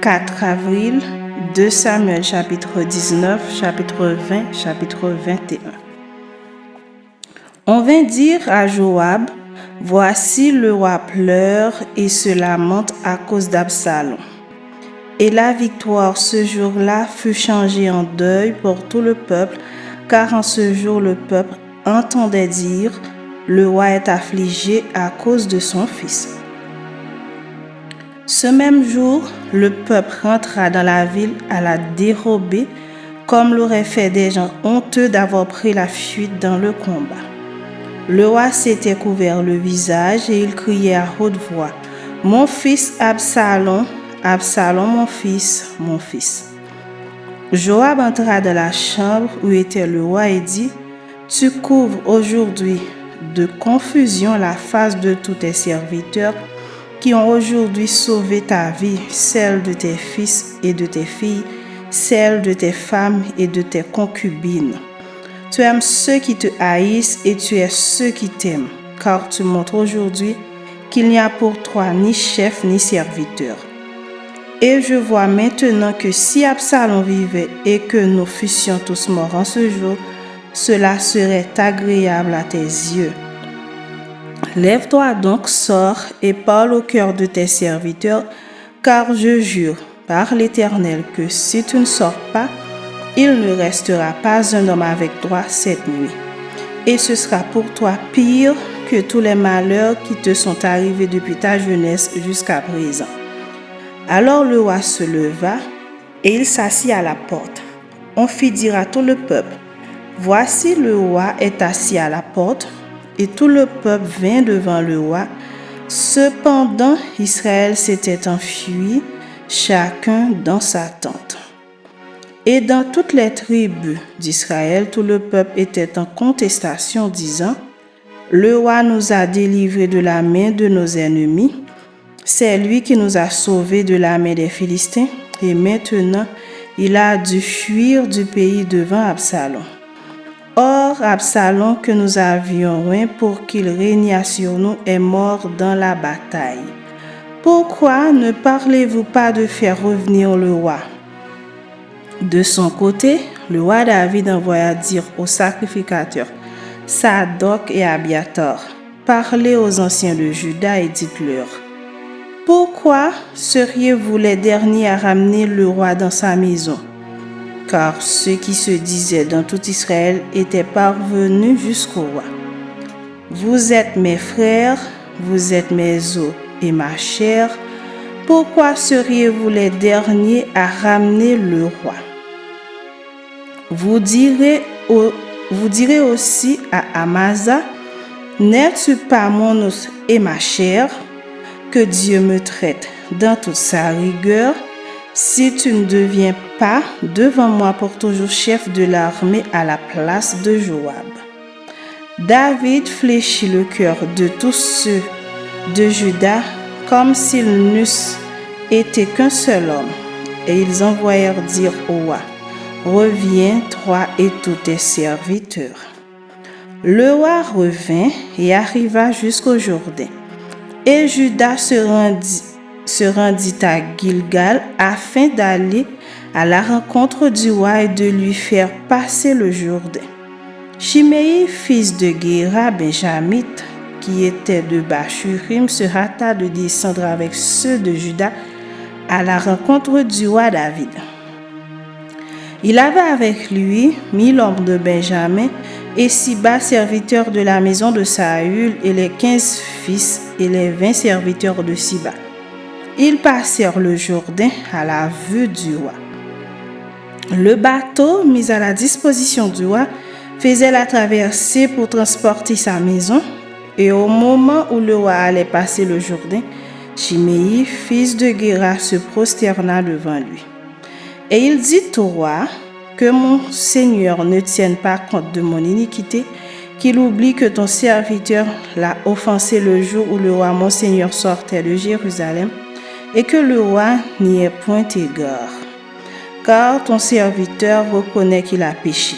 4 avril, 2 Samuel chapitre 19, chapitre 20, chapitre 21. On vint dire à Joab, « Voici le roi pleure et se lamente à cause d'Absalom. » Et la victoire ce jour-là fut changée en deuil pour tout le peuple, car en ce jour le peuple entendait dire, « Le roi est affligé à cause de son fils. » Ce même jour, le peuple rentra dans la ville à la dérobée, comme l'auraient fait des gens honteux d'avoir pris la fuite dans le combat. Le roi s'était couvert le visage et il criait à haute voix, « Mon fils Absalom, Absalom, mon fils, mon fils. » Joab entra dans la chambre où était le roi et dit, « Tu couvres aujourd'hui de confusion la face de tous tes serviteurs qui ont aujourd'hui sauvé ta vie, celle de tes fils et de tes filles, celle de tes femmes et de tes concubines. Tu aimes ceux qui te haïssent et tu es ceux qui t'aiment, car tu montres aujourd'hui qu'il n'y a pour toi ni chef ni serviteur. Et je vois maintenant que si Absalom vivait et que nous fussions tous morts en ce jour, cela serait agréable à tes yeux. Lève-toi donc, sors et parle au cœur de tes serviteurs, car je jure par l'Éternel que si tu ne sors pas, il ne restera pas un homme avec toi cette nuit. Et ce sera pour toi pire que tous les malheurs qui te sont arrivés depuis ta jeunesse jusqu'à présent. » Alors le roi se leva et il s'assit à la porte. On fit dire à tout le peuple, « Voici le roi est assis à la porte. » Et tout le peuple vint devant le roi. Cependant, Israël s'était enfui, chacun dans sa tente. Et dans toutes les tribus d'Israël, tout le peuple était en contestation, disant, « Le roi nous a délivrés de la main de nos ennemis. C'est lui qui nous a sauvés de la main des Philistins. Et maintenant, il a dû fuir du pays devant Absalom. Or, Absalom, que nous avions oint pour qu'il régnât sur nous, est mort dans la bataille. Pourquoi ne parlez-vous pas de faire revenir le roi? » De son côté, le roi David envoya dire aux sacrificateurs, Sadoc et Abiatar, « Parlez aux anciens de Juda et dites-leur, « Pourquoi seriez-vous les derniers à ramener le roi dans sa maison? » Car ceux qui se disaient dans tout Israël étaient parvenus jusqu'au roi. « Vous êtes mes frères, vous êtes mes os et ma chair. Pourquoi seriez-vous les derniers à ramener le roi? » Vous direz aussi à Amasa, « N'es-tu pas mon os et ma chair? Que Dieu me traite dans toute sa rigueur, si tu ne deviens pas devant moi pour toujours chef de l'armée à la place de Joab. » David fléchit le cœur de tous ceux de Juda comme s'ils n'eussent été qu'un seul homme, et ils envoyèrent dire au roi, « Reviens, toi et tous tes serviteurs. » Le roi revint et arriva jusqu'au Jourdain, et Juda se rendit à Gilgal afin d'aller à la rencontre du roi et de lui faire passer le Jourdain. Shimei, fils de Géra benjamite, qui était de Bachurim, se hâta de descendre avec ceux de Juda à la rencontre du roi David. Il avait avec lui 1000 hommes de Benjamin et Siba, serviteurs de la maison de Saül, et les 15 fils et les 20 serviteurs de Siba. Ils passèrent le Jourdain à la vue du roi. Le bateau mis à la disposition du roi faisait la traversée pour transporter sa maison, et au moment où le roi allait passer le Jourdain, Shimei, fils de Géra, se prosterna devant lui. Et il dit au roi, « Que mon Seigneur ne tienne pas compte de mon iniquité, qu'il oublie que ton serviteur l'a offensé le jour où le roi mon Seigneur sortait de Jérusalem, et que le roi n'y ait point égard. Car ton serviteur reconnaît qu'il a péché.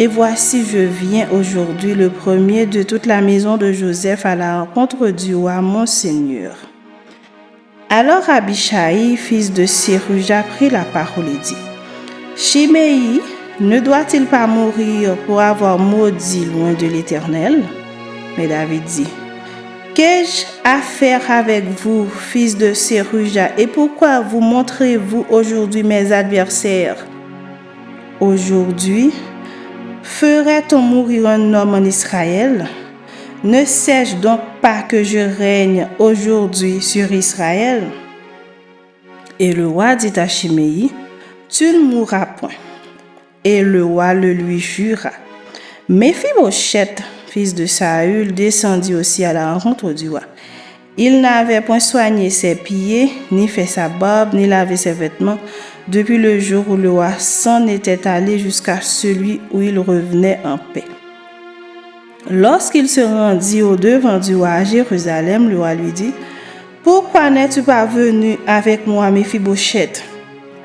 Et voici, je viens aujourd'hui, le premier de toute la maison de Joseph, à la rencontre du roi mon Seigneur. » Alors Abishai, fils de Séruja, prit la parole et dit, Shimei ne doit-il pas mourir pour avoir maudit loin de l'Éternel? Mais David dit, Qu'ai-je à faire avec vous, fils de Séruja, et pourquoi vous montrez-vous aujourd'hui mes adversaires? Aujourd'hui, ferait-on mourir un homme en Israël? Ne sais-je donc pas que je règne aujourd'hui sur Israël? Et le roi dit à Shimei, Tu ne mourras point. Et le roi le lui jura. Méphibosheth, fils de Saül, descendit aussi à la rencontre du roi. Il n'avait point soigné ses pieds, ni fait sa barbe, ni lavé ses vêtements, depuis le jour où le roi s'en était allé jusqu'à celui où il revenait en paix. Lorsqu'il se rendit au-devant du roi à Jérusalem, le roi lui dit, « Pourquoi n'es-tu pas venu avec moi, Méphibosheth ?»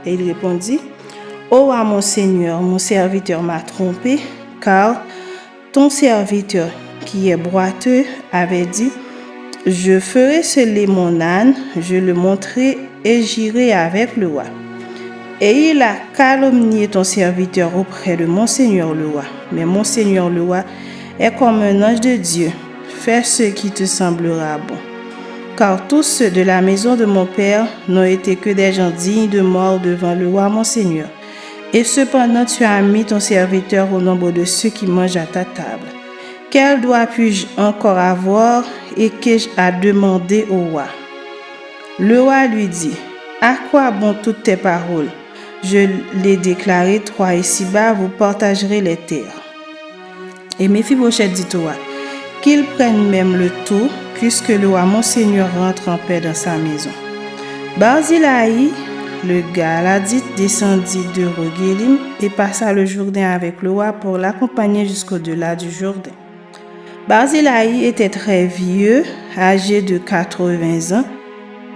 Et il répondit, « Ô roi mon Seigneur, mon serviteur m'a trompé, car ton serviteur, qui est boiteux, avait dit, « Je ferai seller mon âne, je le monterai et j'irai avec le roi. » Et il a calomnié ton serviteur auprès de mon Seigneur le roi. Mais mon Seigneur le roi est comme un ange de Dieu. Fais ce qui te semblera bon. Car tous ceux de la maison de mon père n'ont été que des gens dignes de mort devant le roi mon Seigneur. Et cependant tu as mis ton serviteur au nombre de ceux qui mangent à ta table. Quel droit puis-je encore avoir et qu'ai-je à demander au roi? Le roi lui dit, à quoi bon toutes tes paroles? Je l'ai déclaré, toi et Siba, vous partagerez les terres. Et Méphibosheth dit au roi, qu'il prenne même le tour, puisque le roi mon Seigneur rentre en paix dans sa maison. Barzillai, le Galadite, descendit de Roguélim et passa le Jourdain avec le roi pour l'accompagner jusqu'au-delà du Jourdain. Barzillai était très vieux, âgé de 80 ans.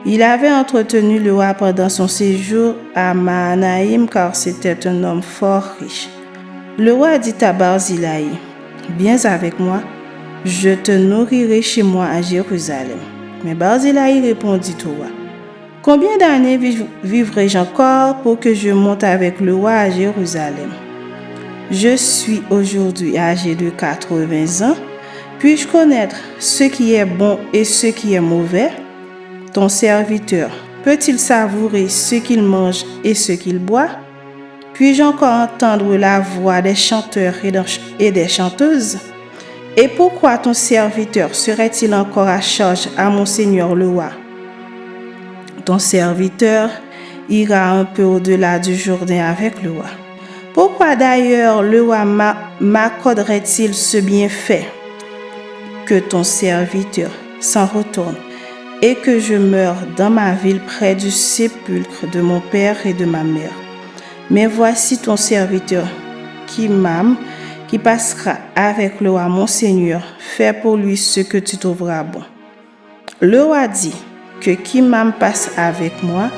Il avait entretenu le roi pendant son séjour à Mahanaïm car c'était un homme fort riche. Le roi dit à Barzillai, « Viens avec moi, je te nourrirai chez moi à Jérusalem. » Mais Barzillai répondit au roi, « Combien d'années vivrai-je encore pour que je monte avec le roi à Jérusalem? Je suis aujourd'hui âgé de 80 ans. Puis-je connaître ce qui est bon et ce qui est mauvais? Ton serviteur peut-il savourer ce qu'il mange et ce qu'il boit? Puis-je encore entendre la voix des chanteurs et des chanteuses? Et pourquoi ton serviteur serait-il encore à charge à mon Seigneur le roi? Ton serviteur ira un peu au-delà du Jourdain avec le roi. Pourquoi d'ailleurs le roi m'accorderait-il ce bienfait? Que ton serviteur s'en retourne et que je meure dans ma ville près du sépulcre de mon père et de ma mère. Mais voici ton serviteur Kimham qui passera avec le roi mon Seigneur. Fais pour lui ce que tu trouveras bon. Le roi dit que Kimham passe avec moi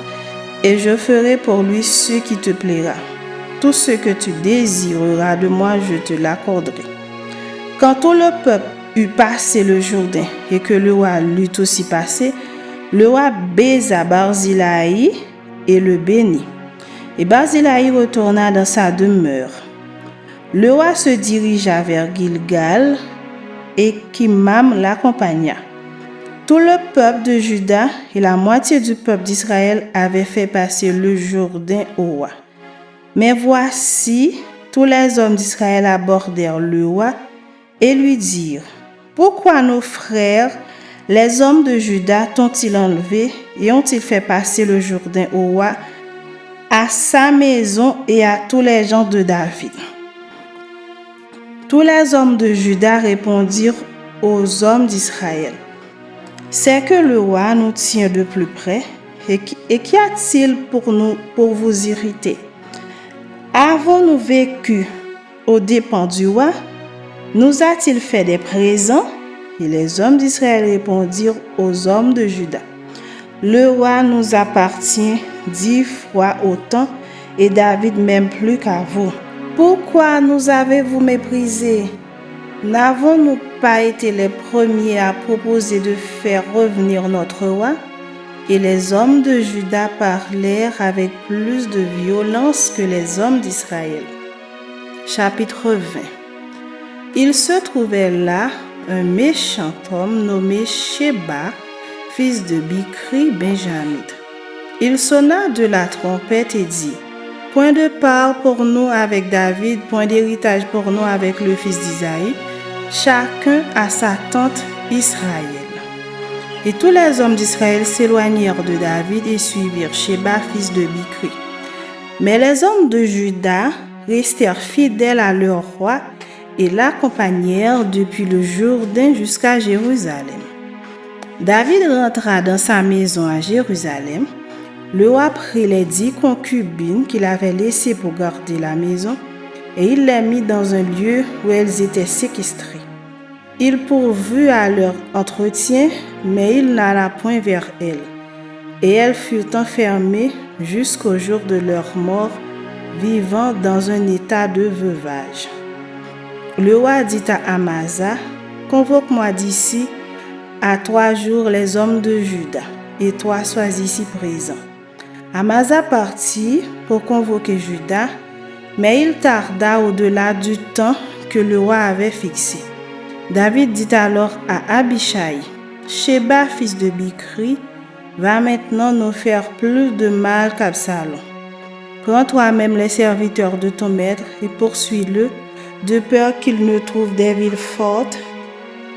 et je ferai pour lui ce qui te plaira. Tout ce que tu désireras de moi, je te l'accorderai. Quand tout le peuple eut passé le Jourdain et que le roi l'eut aussi passé, le roi baisa Barzillai et le bénit. Et Barzillai retourna dans sa demeure. Le roi se dirigea vers Gilgal et Kimham l'accompagna. Tout le peuple de Juda et la moitié du peuple d'Israël avaient fait passer le Jourdain au roi. Mais voici, tous les hommes d'Israël abordèrent le roi et lui dirent, « Pourquoi nos frères, les hommes de Juda, t'ont-ils enlevé et ont-ils fait passer le Jourdain au roi, à sa maison et à tous les gens de David? » Tous les hommes de Juda répondirent aux hommes d'Israël, « C'est que le roi nous tient de plus près, et qu'y a-t-il pour vous irriter? Avons-nous vécu aux dépens du roi? Nous a-t-il fait des présents? » Et les hommes d'Israël répondirent aux hommes de Juda, « Le roi nous appartient 10 fois autant, et David même plus qu'à vous. Pourquoi nous avez-vous méprisés? N'avons-nous pas été les premiers à proposer de faire revenir notre roi? Et les hommes de Juda parlèrent avec plus de violence que les hommes d'Israël. Chapitre 20. Il se trouvait là un méchant homme nommé Sheba, fils de Bichri Benjamite. Il sonna de la trompette et dit: point de part pour nous avec David, point d'héritage pour nous avec le fils d'Isaïe, chacun à sa tente Israël. Et tous les hommes d'Israël s'éloignèrent de David et suivirent Sheba, fils de Bichri. Mais les hommes de Juda restèrent fidèles à leur roi et l'accompagnèrent depuis le Jourdain jusqu'à Jérusalem. David rentra dans sa maison à Jérusalem. Le roi prit les 10 concubines qu'il avait laissées pour garder la maison et il les mit dans un lieu où elles étaient séquestrées. Il pourvut à leur entretien, mais il n'alla point vers elles. Et elles furent enfermées jusqu'au jour de leur mort, vivant dans un état de veuvage. Le roi dit à Amasa: convoque-moi d'ici à 3 jours les hommes de Juda, et toi sois ici présent. Amasa partit pour convoquer Juda, mais il tarda au-delà du temps que le roi avait fixé. David dit alors à Abishai: Sheba, fils de Bichri, va maintenant nous faire plus de mal qu'Absalom. Prends toi-même les serviteurs de ton maître et poursuis-le, de peur qu'il ne trouve des villes fortes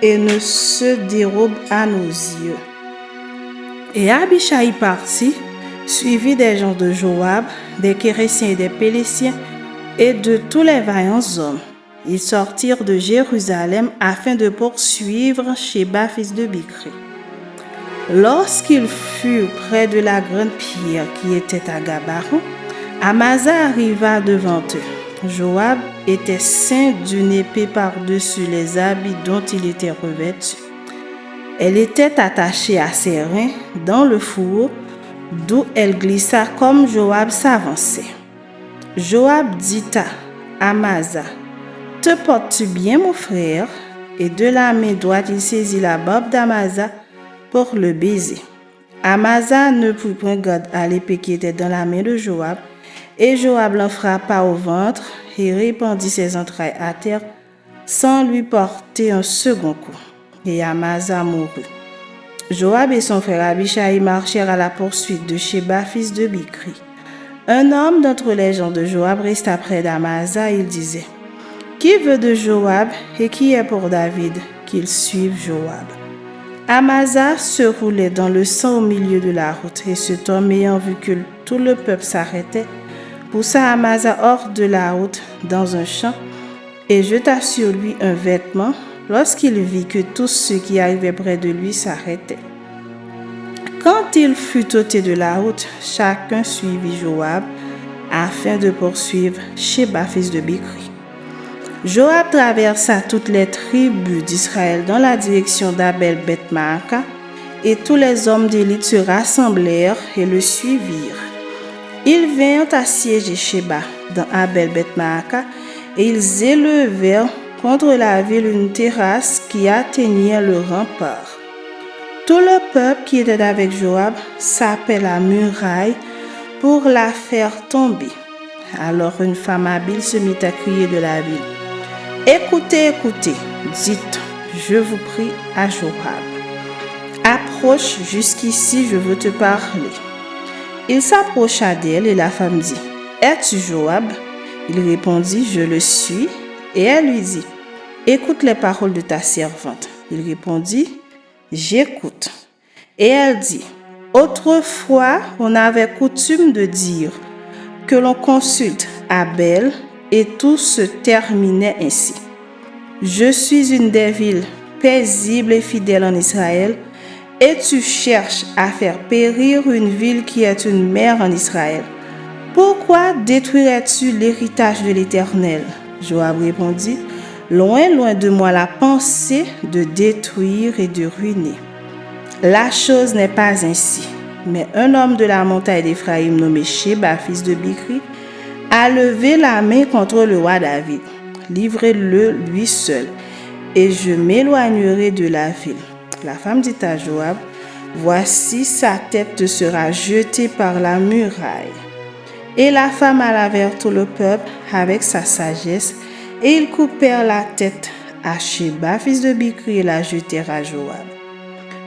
et ne se dérobe à nos yeux. Et Abishai partit, suivi des gens de Joab, des Kérésiens et des Pélésiens, et de tous les vaillants hommes. Ils sortirent de Jérusalem afin de poursuivre Sheba, fils de Bichri. Lorsqu'ils furent près de la grande pierre qui était à Gabaron, Amasa arriva devant eux. Joab était ceint d'une épée par-dessus les habits dont il était revêtu. Elle était attachée à ses reins dans le fourreau, d'où elle glissa comme Joab s'avançait. Joab dit à Amasa: te portes-tu bien, mon frère? Et de la main droite, il saisit la barbe d'Amasa pour le baiser. Amasa ne put point garde à l'épée qui était dans la main de Joab, et Joab l'en frappa au ventre et répandit ses entrailles à terre sans lui porter un second coup. Et Amasa mourut. Joab et son frère Abishai marchèrent à la poursuite de Sheba, fils de Bichri. Un homme d'entre les gens de Joab resta près d'Amasa. Il disait: qui veut de Joab et qui est pour David qu'il suive Joab? Amasa se roulait dans le sang au milieu de la route, et cet homme, ayant vu que tout le peuple s'arrêtait, poussa Amasa hors de la route dans un champ et jeta sur lui un vêtement lorsqu'il vit que tous ceux qui arrivaient près de lui s'arrêtaient. Quand il fut ôté de la route, chacun suivit Joab afin de poursuivre Sheba, fils de Bichri. Joab traversa toutes les tribus d'Israël dans la direction d'Abel-Beth-Maaka, et tous les hommes d'élite se rassemblèrent et le suivirent. Ils vinrent assiéger Sheba dans Abel-Beth-Maaka, et ils élevèrent contre la ville une terrasse qui atteignait le rempart. Tout le peuple qui était avec Joab sapait la muraille pour la faire tomber. Alors une femme habile se mit à crier de la ville: écoutez, écoutez, dites, je vous prie, à Joab. Approche jusqu'ici, je veux te parler. Il s'approcha d'elle et la femme dit: es-tu Joab? Il répondit: je le suis. Et elle lui dit: écoute les paroles de ta servante. Il répondit: j'écoute. Et elle dit: autrefois, on avait coutume de dire que l'on consulte Abel, et tout se terminait ainsi. Je suis une des villes paisibles et fidèles en Israël, et tu cherches à faire périr une ville qui est une mère en Israël. Pourquoi détruirais-tu l'héritage de l'Éternel? Joab répondit: loin, loin de moi la pensée de détruire et de ruiner. La chose n'est pas ainsi. Mais un homme de la montagne d'Éphraïm nommé Sheba, fils de Bichri, a levé la main contre le roi David. Livrez-le lui seul, et je m'éloignerai de la ville. La femme dit à Joab: Voici sa tête te sera jetée par la muraille. Et la femme alla vers tout le peuple avec sa sagesse, et ils coupèrent la tête à Sheba, fils de Bichri, et la jetèrent à Joab.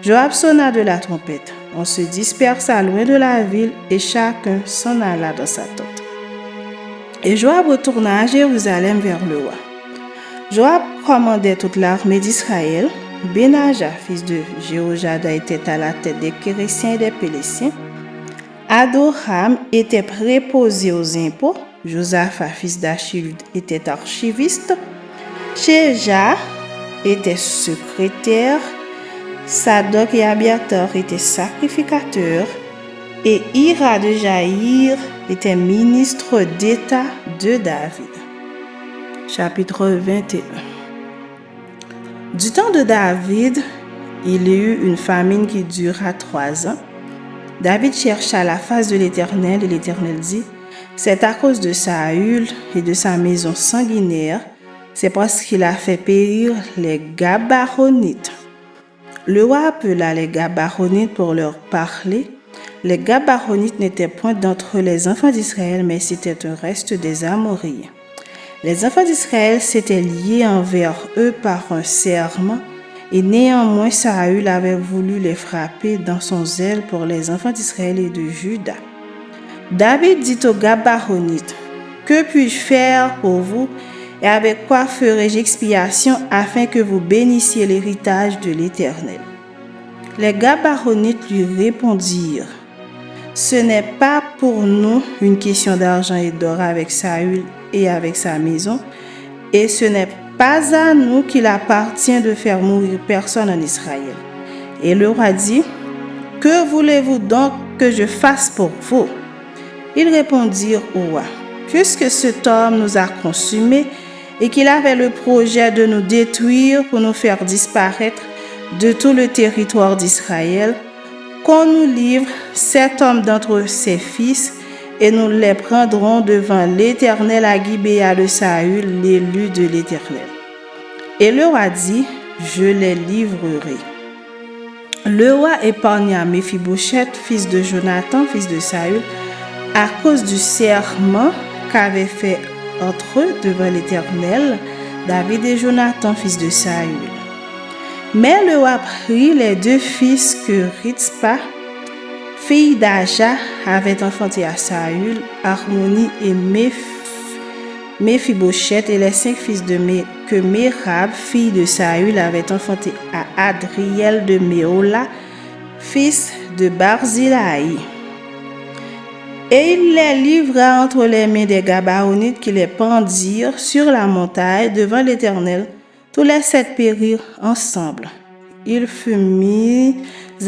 Joab sonna de la trompette. On se dispersa loin de la ville, et chacun s'en alla dans sa tente. Et Joab retourna à Jérusalem vers le roi. Joab commandait toute l'armée d'Israël. Benaja, fils de Jéhojada, était à la tête des Kéréciens et des Péléciens. Adoram était préposé aux impôts. Josaphat, fils d'Achilud, était archiviste. Sheja était secrétaire. Sadok et Abiatar étaient sacrificateurs. Et Ira de Jaïr était ministre d'État de David. Chapitre 21. Du temps de David, il y eut une famine qui dura 3 ans. David chercha la face de l'Éternel et l'Éternel dit, « C'est à cause de Saül et de sa maison sanguinaire, c'est parce qu'il a fait périr les Gabaronites. » Le roi appela les Gabaronites pour leur parler. Les Gabaronites n'étaient point d'entre les enfants d'Israël, mais c'était un reste des Amoréens. Les enfants d'Israël s'étaient liés envers eux par un serment, et néanmoins Saül avait voulu les frapper dans son zèle pour les enfants d'Israël et de Juda. David dit aux Gabaronites, « Que puis-je faire pour vous, et avec quoi ferai-je expiation afin que vous bénissiez l'héritage de l'Éternel ?» Les Gabaronites lui répondirent, « Ce n'est pas pour nous une question d'argent et d'or avec Saül et avec sa maison, et ce n'est pas à nous qu'il appartient de faire mourir personne en Israël. » Et le roi dit, « Que voulez-vous donc que je fasse pour vous ?» Ils répondirent au roi, « Puisque cet homme nous a consumés et qu'il avait le projet de nous détruire pour nous faire disparaître de tout le territoire d'Israël, qu'on nous livre 7 hommes d'entre ses fils, et nous les prendrons devant l'Éternel à Gibéa de Saül, l'élu de l'Éternel. » Et le roi dit, « Je les livrerai. » Le roi épargna Méphibosheth, fils de Jonathan, fils de Saül, à cause du serment qu'avaient fait entre eux devant l'Éternel David et Jonathan, fils de Saül. Mais le roi prit les 2 fils que Ritzpa, fille d'Aja, avait enfantés à Saül, Harmonie et Méphibosheth, et les 5 fils que Mérab, fille de Saül, avait enfantés à Adriel de Méola, fils de Barzillai. Et il les livra entre les mains des Gabaronites qui les pendirent sur la montagne devant l'Éternel. Tous les 7 périrent ensemble. Il fut mis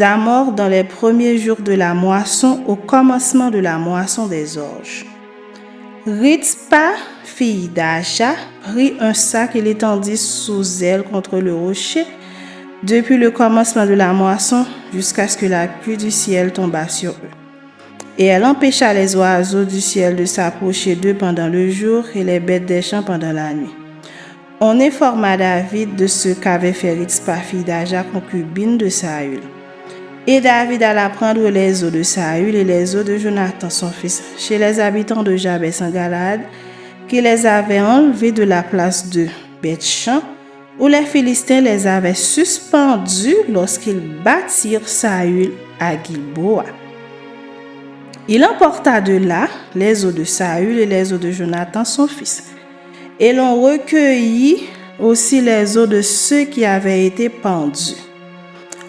à mort dans les premiers jours de la moisson, au commencement de la moisson des orges. Ritzpa, fille d'Aja, prit un sac et l'étendit sous elle contre le rocher, depuis le commencement de la moisson jusqu'à ce que la pluie du ciel tombât sur eux. Et elle empêcha les oiseaux du ciel de s'approcher d'eux pendant le jour et les bêtes des champs pendant la nuit. On informa David de ce qu'avait fait Ritzpa, fille d'Aja, concubine de Saül. Et David alla prendre les os de Saül et les os de Jonathan, son fils, chez les habitants de Jabès en Galade, qui les avaient enlevés de la place de Beth-Shan, où les Philistins les avaient suspendus lorsqu'ils battirent Saül à Gilboa. Il emporta de là les os de Saül et les os de Jonathan, son fils. Et l'on recueillit aussi les os de ceux qui avaient été pendus.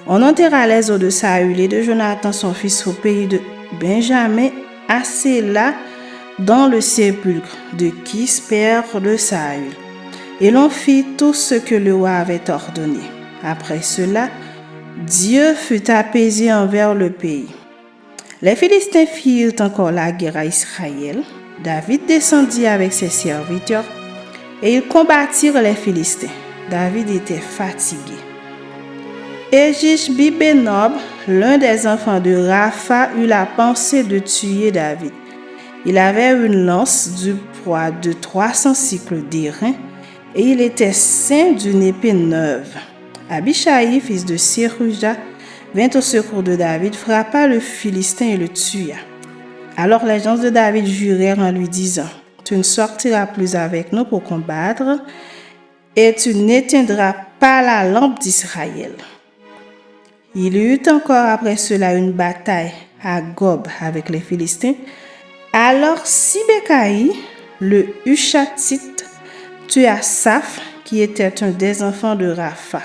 On enterra les os de Saül et de Jonathan, son fils, au pays de Benjamin, à Séla, dans le sépulcre de Kis, père de Saül. Et l'on fit tout ce que le roi avait ordonné. Après cela, Dieu fut apaisé envers le pays. Les Philistins firent encore la guerre à Israël. David descendit avec ses serviteurs et ils combattirent les Philistins. David était fatigué. Et Jishbi-Benob, l'un des enfants de Rapha, eut la pensée de tuer David. Il avait une lance du poids de 300 cycles d'airain et il était ceint d'une épée neuve. Abishai, fils de Séruja, vint au secours de David, frappa le Philistin et le tua. Alors les gens de David jurèrent en lui disant, « Tu ne sortiras plus avec nous pour combattre, et tu n'éteindras pas la lampe d'Israël. » Il y eut encore après cela une bataille à Gob avec les Philistins. Alors Sibécaï, le Hushatite, tua Saph, qui était un des enfants de Rapha.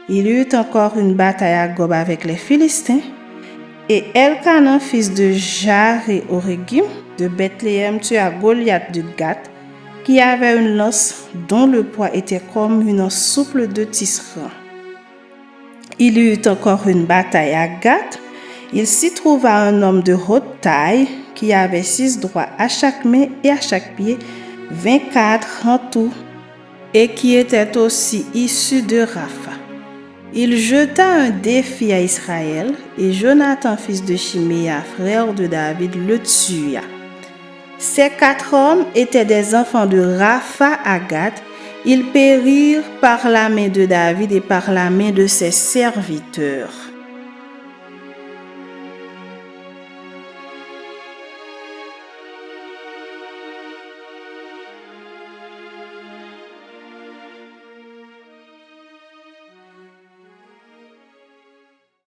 Il y eut encore une bataille à Gob avec les Philistins. Et Elkanan, fils de Jaré-Oregim, de Bethléem, tua Goliath de Gath, qui avait une lance dont le poids était comme une souple de tisserand. Il y eut encore une bataille à Gath. Il s'y trouva un homme de haute taille qui avait 6 doigts à chaque main et à chaque pied, 24 en tout, et qui était aussi issu de Rapha. Il jeta un défi à Israël et Jonathan, fils de Chiméa, frère de David, le tua. Ces 4 hommes étaient des enfants de Rapha à Gath. Ils périrent par la main de David et par la main de ses serviteurs.